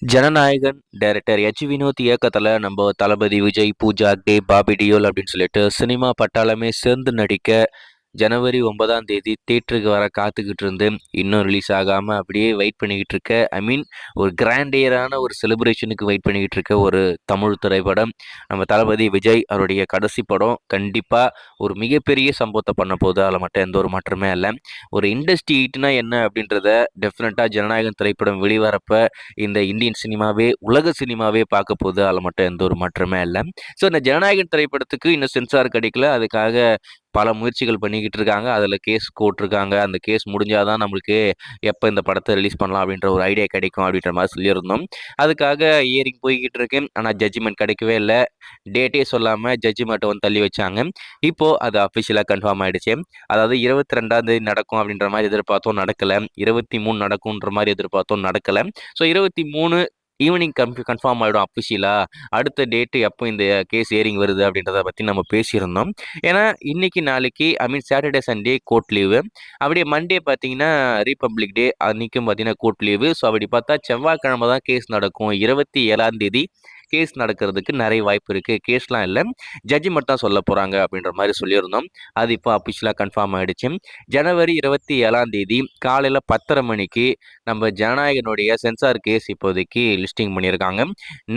Jananayagan director Vinod இயக்கத்துல நம்ம தளபதி Vijay, Pooja, Bobby Deol அப்படின்னு சொல்லிட்டு சினிமா பட்டாளமே சேர்ந்து நடிக்க ஜனவரி 9ஆம் தேதி தியேட்டருக்கு வர காத்துக்கிட்டு இருந்து இன்னும் ரிலீஸ் ஆகாம அப்படியே வெயிட் பண்ணிக்கிட்டு இருக்க. ஒரு கிராண்டியரான ஒரு செலிப்ரேஷனுக்கு வெயிட் பண்ணிக்கிட்டு இருக்க ஒரு தமிழ் திரைப்படம். நம்ம தளபதி விஜய் அவருடைய கடைசி படம் கண்டிப்பா ஒரு மிகப்பெரிய சம்பவத்தை பண்ண போகுது. அதில் மட்டும் எந்த ஒரு மாற்றமே இல்லை. ஒரு இண்டஸ்ட்ரி ஹிட்னா என்ன அப்படின்றத டெஃபினட்டா ஜனநாயகன் திரைப்படம் வெளிவரப்ப இந்த இந்தியன் சினிமாவே உலக சினிமாவே பார்க்க போகுது. அதில் மட்டும் எந்த ஒரு மாற்றமே இல்லை. ஸோ இந்த ஜனநாயகன் திரைப்படத்துக்கு இன்னும் சென்சார் கிடைக்கல. அதுக்காக பல முயற்சிகள் பண்ணிக்கிட்டு இருக்காங்க. அதில் கேஸ் போட்டிருக்காங்க. அந்த கேஸ் முடிஞ்சால் தான் நம்மளுக்கு எப்போ இந்த படத்தை ரிலீஸ் பண்ணலாம் அப்படின்ற ஒரு ஐடியா கிடைக்கும் அப்படின்ற மாதிரி சொல்லியிருந்தோம். அதுக்காக ஹியரிங் போய்கிட்டு இருக்கு. ஆனால் ஜட்ஜ்மெண்ட் கிடைக்கவே இல்லை. டேட்டே சொல்லாமல் ஜட்ஜ்மெண்ட்டை வந்து தள்ளி வச்சாங்க. இப்போது அது அஃபிஷியலாக கன்ஃபார்ம் ஆகிடுச்சு. அதாவது 22ஆம் தேதி நடக்கும் அப்படின்ற மாதிரி எதிர்பார்த்தோம், நடக்கலை. 23 நடக்கும்ன்ற மாதிரி எதிர்பார்த்தோம், நடக்கலை. ஸோ 23 ஈவினிங் கன்ஃபார்ம் ஆகிடும் அஃபிஷியலாக. அடுத்த டேட்டு எப்போ இந்த கேஸ் ஹியரிங் வருது அப்படின்றத பற்றி நம்ம பேசியிருந்தோம். ஏன்னா இன்னைக்கு நாளைக்கு சாட்டர்டே சண்டே கோர்ட் லீவு. அப்படியே மண்டே பார்த்தீங்கன்னா ரிபப்ளிக் டே, அன்றைக்கும் பார்த்தீங்கன்னா கோர்ட் லீவு. ஸோ அப்படி பார்த்தா செவ்வாய்க்கிழமை தான் கேஸ் நடக்கும். 27ஆம் தேதி கேஸ் நடக்கிறதுக்கு நிறைய வாய்ப்பு இருக்குது. கேஸ்லாம் இல்லை, ஜட்ஜ்மெண்ட் தான் சொல்ல போகிறாங்க அப்படின்ற மாதிரி சொல்லியிருந்தோம். அது இப்போ அஃபிஷியலாக கன்ஃபார்ம் ஆகிடுச்சு. ஜனவரி 27ஆம் தேதி காலையில் 10:30 மணிக்கு நம்ம ஜனநாயகனுடைய சென்சார் கேஸ் இப்போதைக்கு லிஸ்டிங் பண்ணியிருக்காங்க.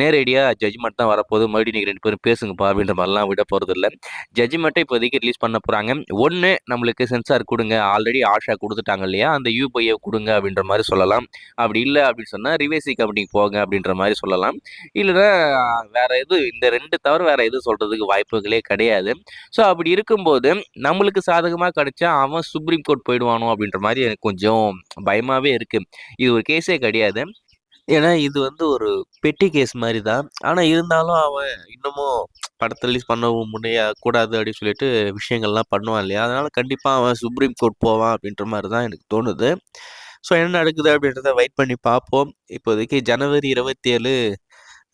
நேரடியாக ஜட்ஜ்மெண்ட் தான் வரப்போகுது. மறுபடியும் நீங்கள் 2 பேரும் பேசுங்கப்பா அப்படின்ற மாதிரிலாம் விட போகிறது இல்லை. ஜட்ஜ்மெண்ட்டை இப்போதைக்கு ரிலீஸ் பண்ண போகிறாங்க. ஒன்று நம்மளுக்கு சென்சார் கொடுங்க, ஆல்ரெடி ஆஷா கொடுத்துட்டாங்க இல்லையா, அந்த யூபிஐயை கொடுங்க அப்படின்ற மாதிரி சொல்லலாம். அப்படி இல்லை அப்படின்னு சொன்னால் ரிவேசி கம்பெனிக்கு போங்க அப்படின்ற மாதிரி சொல்லலாம். இல்லைன்னா வேற எதுவும் இந்த 2 தவிர வேற எதுவும் சொல்றதுக்கு வாய்ப்புகளே கிடையாது. ஸோ அப்படி இருக்கும்போது நம்மளுக்கு சாதகமாக கிடைச்சா அவன் சுப்ரீம் கோர்ட் போயிடுவானோ அப்படின்ற மாதிரி எனக்கு கொஞ்சம் பயமாவே இருக்கு. இது ஒரு கேஸே கிடையாது. ஏன்னா இது வந்து ஒரு பெட்டி கேஸ் மாதிரி தான். ஆனால் இருந்தாலும் அவன் இன்னமும் படத்தை ரிலீஸ் பண்ண முன்னையா கூடாது அப்படின்னு சொல்லிட்டு விஷயங்கள்லாம் பண்ணுவான் இல்லையா, அதனால கண்டிப்பாக அவன் சுப்ரீம் கோர்ட் போவான் அப்படின்ற மாதிரி தான் எனக்கு தோணுது. ஸோ என்ன நடக்குது அப்படின்றத வெயிட் பண்ணி பார்ப்போம். இப்போதைக்கு ஜனவரி 27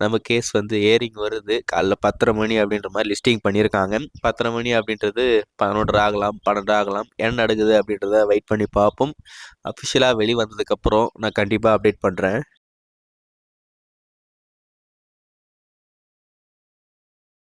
நம்ம கேஸ் வந்து ஹியரிங் வருது. காலைல 10:30 மணி அப்படின்ற மாதிரி லிஸ்டிங் பண்ணியிருக்காங்க. 10:30 மணி அப்படின்றது 11 ஆகலாம், 12 ஆகலாம். என்ன நடக்குது அப்படின்றத வெயிட் பண்ணி பார்ப்போம். அஃபிஷியலாக வெளிவந்ததுக்கப்புறம் நான் கண்டிப்பாக அப்டேட் பண்ணுறேன்.